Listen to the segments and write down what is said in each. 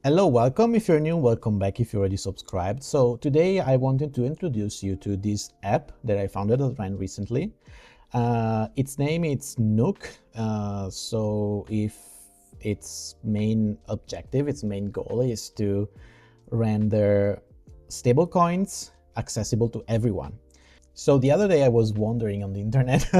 Hello, welcome if you're new, welcome back if you're already subscribed. So today I wanted to introduce you to this app that I found out ran recently. Its name is Nook. So if its main objective, its main goal is to render stablecoins accessible to everyone. So the other day I was wandering on the internet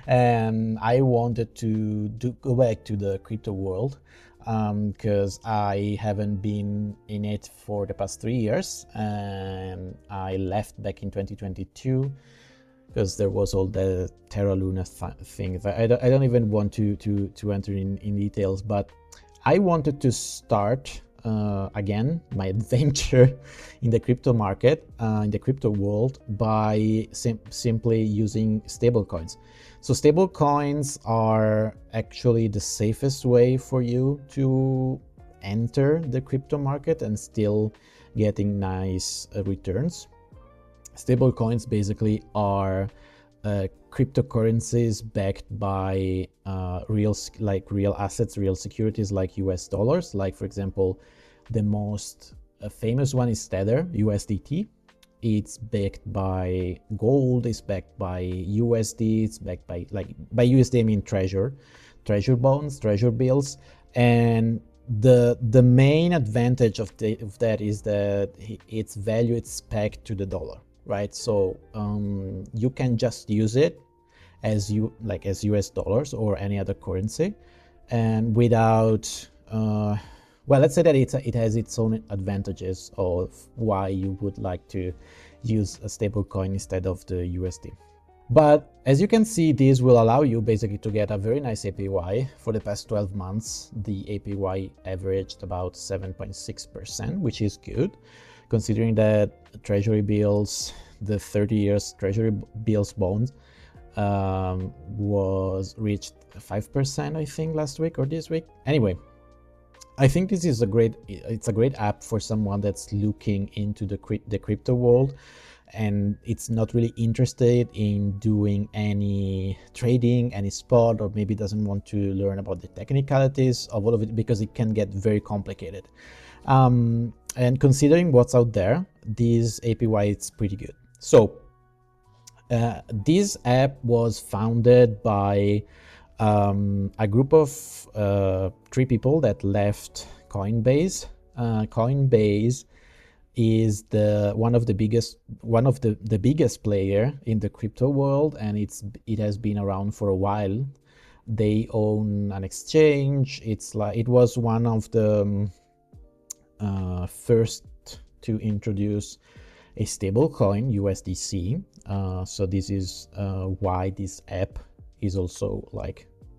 and I wanted to go back to the crypto world because I haven't been in it for the past 3 years, and I left back in 2022 because there was all the Terra Luna thing. I don't even want to enter in details, but I wanted to start again my adventure in the crypto market, in the crypto world, by simply using stablecoins. So stablecoins are actually the safest way for you to enter the crypto market and still getting nice returns. Stablecoins basically are cryptocurrencies backed by real assets, real securities like US dollars. Like, for example, the most famous one is Tether, USDT. It's backed by gold, it's backed by USD, it's backed by USD, I mean treasure bonds, treasure bills. And the main advantage of that is that its value is pegged to the dollar, right? So you can just use it as US dollars or any other currency, and without well, let's say that it has its own advantages of why you would like to use a stable coin instead of the USD. But as you can see, this will allow you basically to get a very nice APY. For the past 12 months, the APY averaged about 7.6%, which is good, considering that treasury bills, the 30 years treasury bills bonds was reached 5%, I think, last week or this week. Anyway, I think this is a great app for someone that's looking into the crypto world and it's not really interested in doing any trading, any spot, or maybe doesn't want to learn about the technicalities of all of it because it can get very complicated. And considering what's out there, this APY is pretty good. So this app was founded by a group of 3 people that left Coinbase. Coinbase is one of the biggest player in the crypto world, and it has been around for a while. They own an exchange. It was one of the first to introduce a stable coin, USDC. So this is why this app is also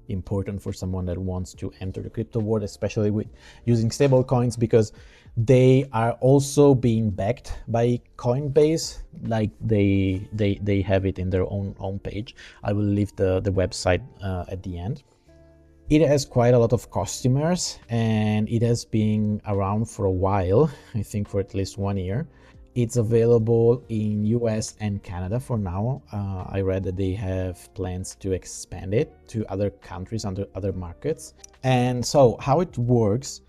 important for someone that wants to enter the crypto world, especially with using stable coins, because they are also being backed by Coinbase. Like they have it in their own page. I will leave the website at the end. It has quite a lot of customers and it has been around for a while, I think for at least 1 year. It's available in US and Canada for now. I read that they have plans to expand it to other countries, other markets. And so how it works,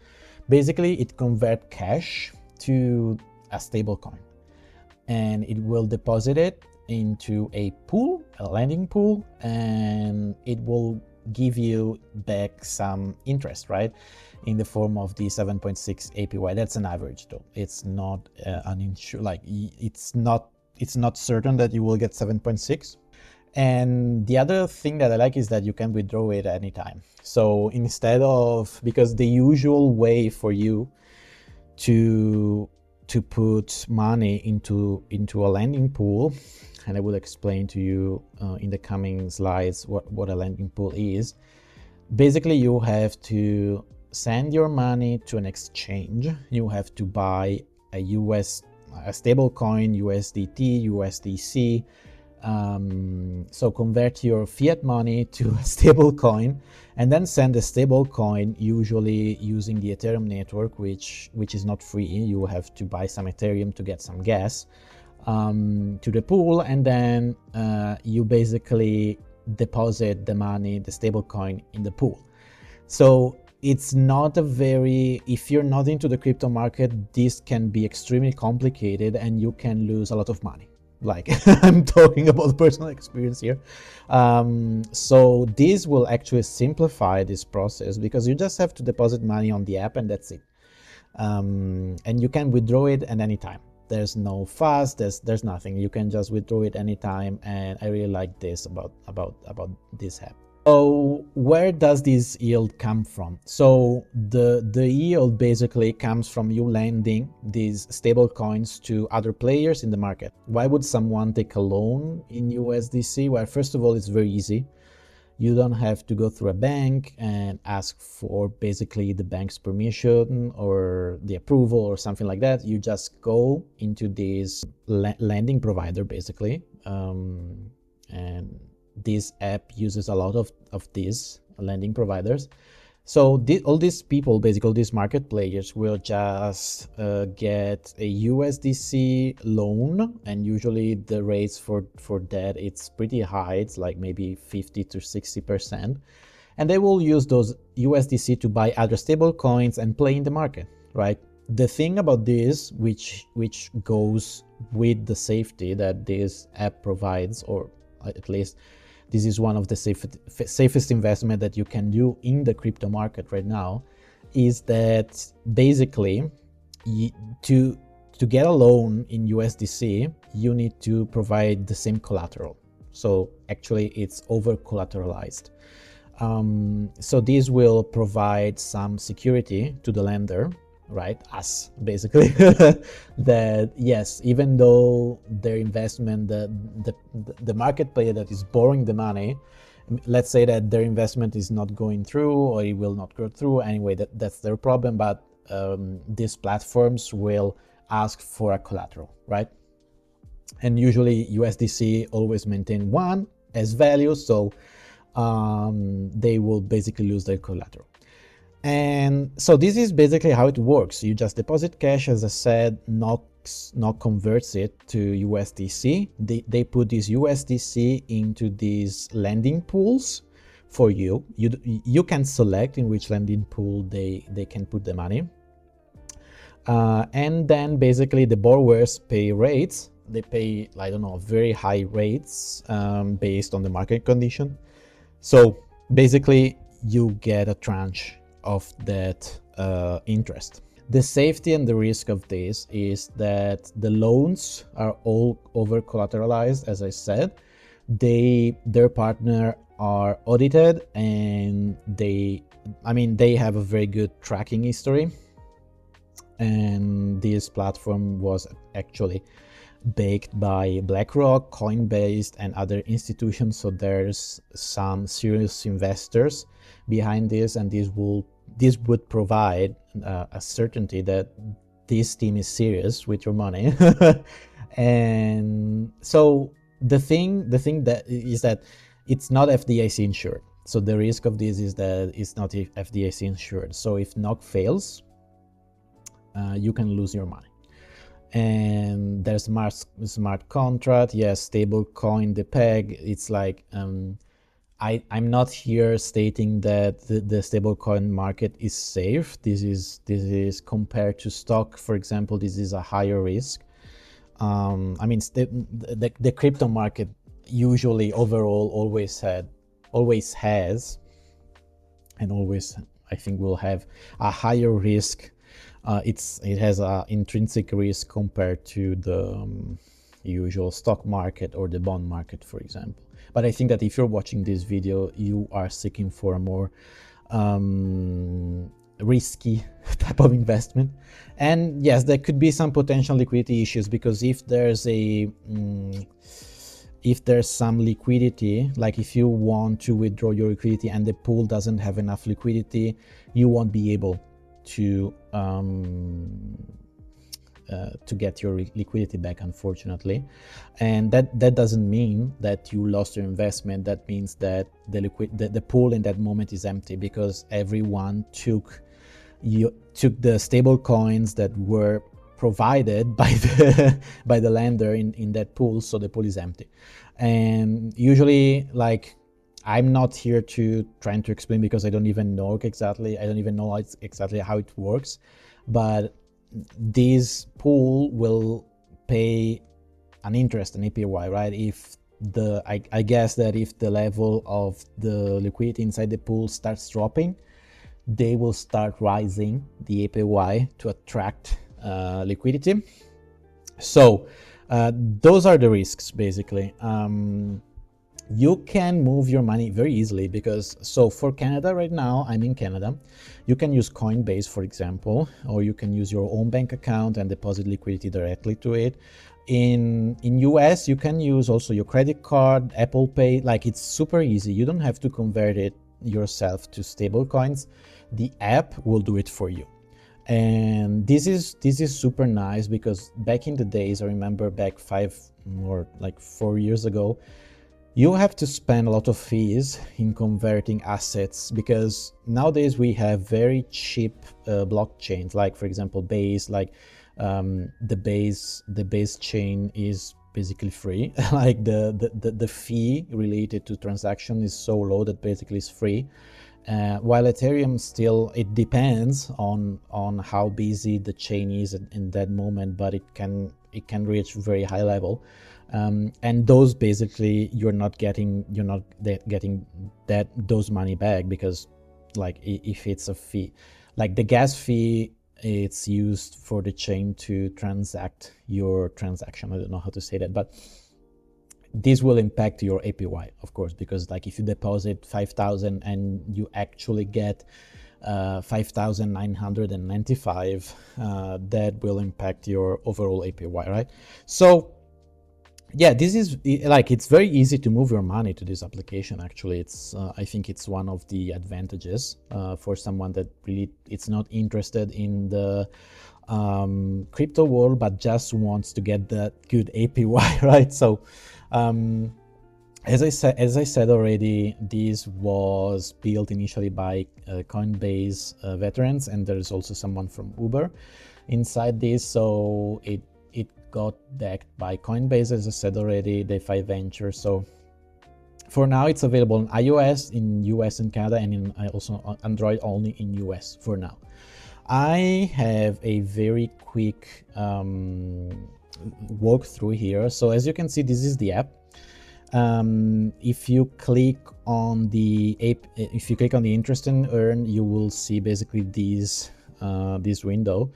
basically it converts cash to a stable coin and it will deposit it into a pool, a lending pool, and it will give you back some interest, right, in the form of the 7.6 APY. That's an average though. It's not it's not certain that you will get 7.6. And the other thing that I like is that you can withdraw it at any time. So instead of, because the usual way for you to put money into a lending pool, and I will explain to you in the coming slides what a lending pool is. Basically, you have to send your money to an exchange. You have to buy a stable coin, USDT, USDC. So convert your fiat money to a stable coin and then send a stable coin, usually using the Ethereum network, which is not free. You have to buy some Ethereum to get some gas, to the pool, and then you basically deposit the money, the stable coin, in the pool. So it's not a very, if you're not into the crypto market, this can be extremely complicated and you can lose a lot of money. Like I'm talking about personal experience here. So this will actually simplify this process because you just have to deposit money on the app and that's it. And you can withdraw it at any time. There's no fuss, there's nothing. You can just withdraw it anytime, and I really like this about this app. So where does this yield come from? So the yield basically comes from you lending these stable coins to other players in the market. Why would someone take a loan in USDC? Well, first of all, it's very easy. You don't have to go through a bank and ask for basically the bank's permission or the approval or something like that. You just go into this lending provider basically, and this app uses a lot of these lending providers. So all these people, basically these market players, will just get a USDC loan, and usually the rates for that, it's pretty high. It's like maybe 50 to 60%, and they will use those USDC to buy other stable coins and play in the market, right? The thing about this, which goes with the safety that this app provides, or at least this is one of the safest investment that you can do in the crypto market right now, is that basically to get a loan in USDC, you need to provide the same collateral. So actually it's over collateralized. So this will provide some security to the lender, right? Us basically, that yes, even though their investment, the market player that is borrowing the money, let's say that their investment is not going through or it will not go through anyway, that's their problem, but these platforms will ask for a collateral, right? And usually USDC always maintain one as value, so they will basically lose their collateral. And so this is basically how it works. You just deposit cash, as I said. Nook converts it to USDC. They put this USDC into these lending pools for you. You can select in which lending pool they can put the money. And then basically the borrowers pay rates. They pay, I don't know, very high rates based on the market condition. So basically you get a tranche of that interest. The safety and the risk of this is that the loans are all over collateralized. As I said, their partner are audited, and they have a very good tracking history, and this platform was actually backed by BlackRock, Coinbase, and other institutions. So there's some serious investors behind this, and this would provide a certainty that this team is serious with your money. And so the thing that is that it's not FDIC insured. So the risk of this is that it's not FDIC insured. So if Nook fails, you can lose your money. And there's smart contract, yes, stable coin, the peg. It's like I'm not here stating that the stablecoin market is safe. This is compared to stock, for example. This is a higher risk. The crypto market usually overall always has, and always I think will have a higher risk. It has an intrinsic risk compared to the usual stock market or the bond market, for example. But I think that if you're watching this video, you are seeking for a more risky type of investment. And yes, there could be some potential liquidity issues, because if there's some liquidity, like if you want to withdraw your liquidity and the pool doesn't have enough liquidity, you won't be able to get your liquidity back, unfortunately. And that doesn't mean that you lost your investment. That means that the pool in that moment is empty, because everyone took the stable coins that were provided by the lender in that pool, so the pool is empty. And usually, like, I'm not here to trying to explain because I don't even know exactly. I don't even know exactly how it works, but this pool will pay an interest, an APY, right? If I guess that if the level of the liquidity inside the pool starts dropping, they will start rising the APY to attract liquidity. So those are the risks, basically. You can move your money very easily because, so for Canada right now, I'm in Canada, you can use Coinbase, for example, or you can use your own bank account and deposit liquidity directly to it. In US, you can use also your credit card, Apple Pay, like it's super easy. You don't have to convert it yourself to stable coins. The app will do it for you. And this is super nice because back in the days, I remember back 5 or like 4 years ago, you have to spend a lot of fees in converting assets because nowadays we have very cheap blockchains, like for example Base, like the Base chain is basically free. Like the fee related to transaction is so low that basically it's free. While Ethereum still, it depends on how busy the chain is in that moment, but it can reach very high level. And those basically you're not getting those money back because like if it's a fee, like the gas fee, it's used for the chain to transact your transaction. I don't know how to say that, but this will impact your APY, of course, because like if you deposit 5,000 and you actually get 5,995, that will impact your overall APY, right? So yeah, this is like, it's very easy to move your money to this application. Actually, it's I think it's one of the advantages for someone that really it's not interested in the crypto world but just wants to get that good APY, right? So as I said already, this was built initially by Coinbase veterans, and there is also someone from Uber inside this. So it got backed by Coinbase, as I said already, DeFi Ventures. So for now, it's available on iOS in US and Canada, and in also on Android only in US for now. I have a very quick walkthrough here. So as you can see, this is the app. If you click on the interest and earn, you will see basically this window.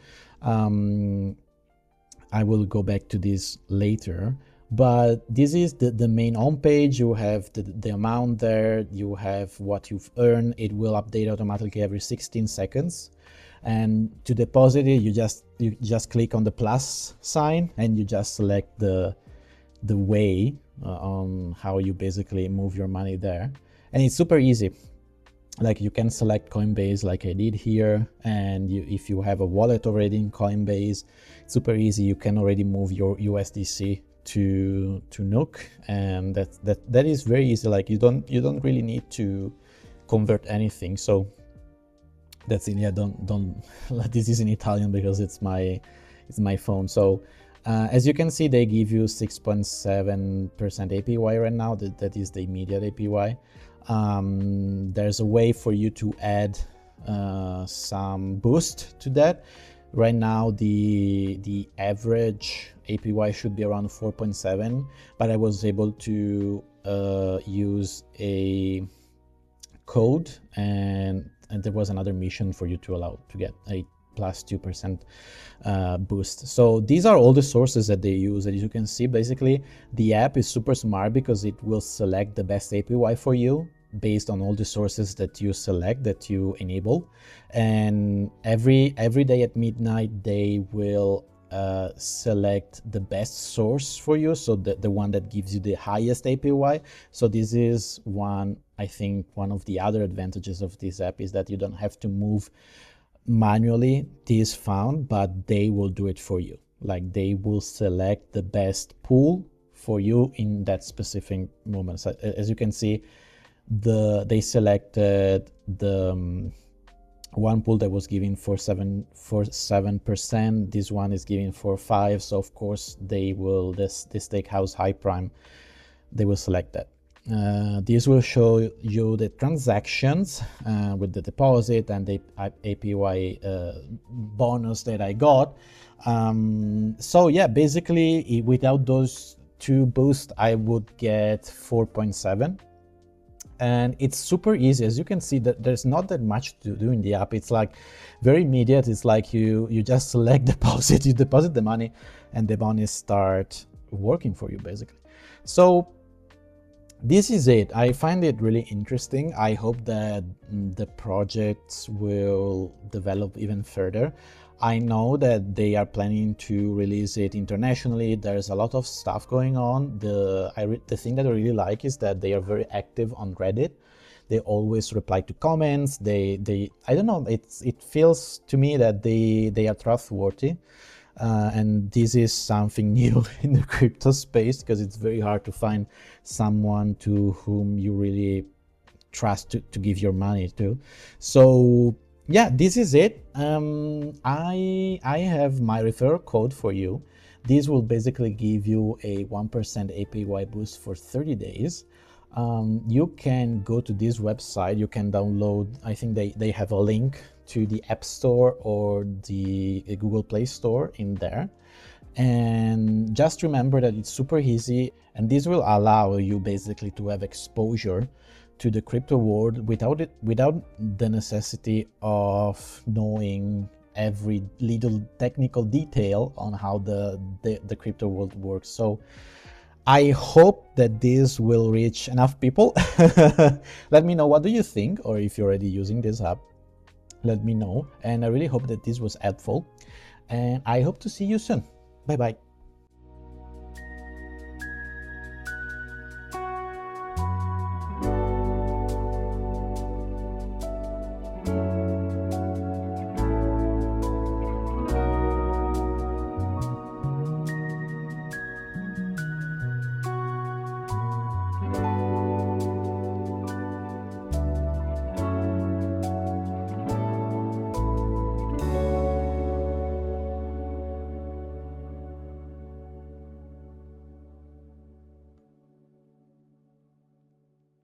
I will go back to this later, but this is the main home page. You have the amount there, you have what you've earned. It will update automatically every 16 seconds. And to deposit it, you just click on the plus sign and you just select the way on how you basically move your money there. And it's super easy. Like you can select Coinbase like I did here, and if you have a wallet already in Coinbase, it's super easy. You can already move your USDC to Nook, and that is very easy. Like you don't really need to convert anything. So that's it. Yeah, don't this is in Italian because it's my phone. So as you can see, they give you 6.7% APY right now. That is the immediate APY. There's a way for you to add some boost to that. Right now the average APY should be around 4.7, but I was able to use a code, and there was another mission for you to allow to get a plus 2% boost. So these are all the sources that they use. As you can see, basically the app is super smart because it will select the best APY for you based on all the sources that you select, that you enable. And every day at midnight they will select the best source for you, so the one that gives you the highest APY. So this is I think one of the other advantages of this app is that you don't have to move manually this fund, but they will do it for you. Like they will select the best pool for you in that specific moment. So as you can see, they selected the one pool that was giving for 7%. This one is giving for 5%. So of course they will, this Steakhouse High Prime, they will select that. This will show you the transactions with the deposit and the APY bonus that I got. So yeah, basically without those two boosts, I would get 4.7. And it's super easy. As you can see, that there's not that much to do in the app. It's like very immediate. It's like you just select deposit, you deposit the money, and the bonus start working for you basically. So this is it. I find it really interesting. I hope that the projects will develop even further. I know that they are planning to release it internationally. There's a lot of stuff going on. The thing that I really like is that they are very active on Reddit. They always reply to comments. They I don't know, it feels to me that they are trustworthy. And this is something new in the crypto space, because it's very hard to find someone to whom you really trust to give your money to. So yeah, this is it. I have my referral code for you. This will basically give you a 1% APY boost for 30 days. You can go to this website, you can download, I think they have a link to the App Store or the Google Play Store in there. And just remember that it's super easy, and this will allow you basically to have exposure to the crypto world without the necessity of knowing every little technical detail on how the crypto world works. So I hope that this will reach enough people. Let me know, what do you think? Or if you're already using this app, let me know. And I really hope that this was helpful, and I hope to see you soon. Bye bye.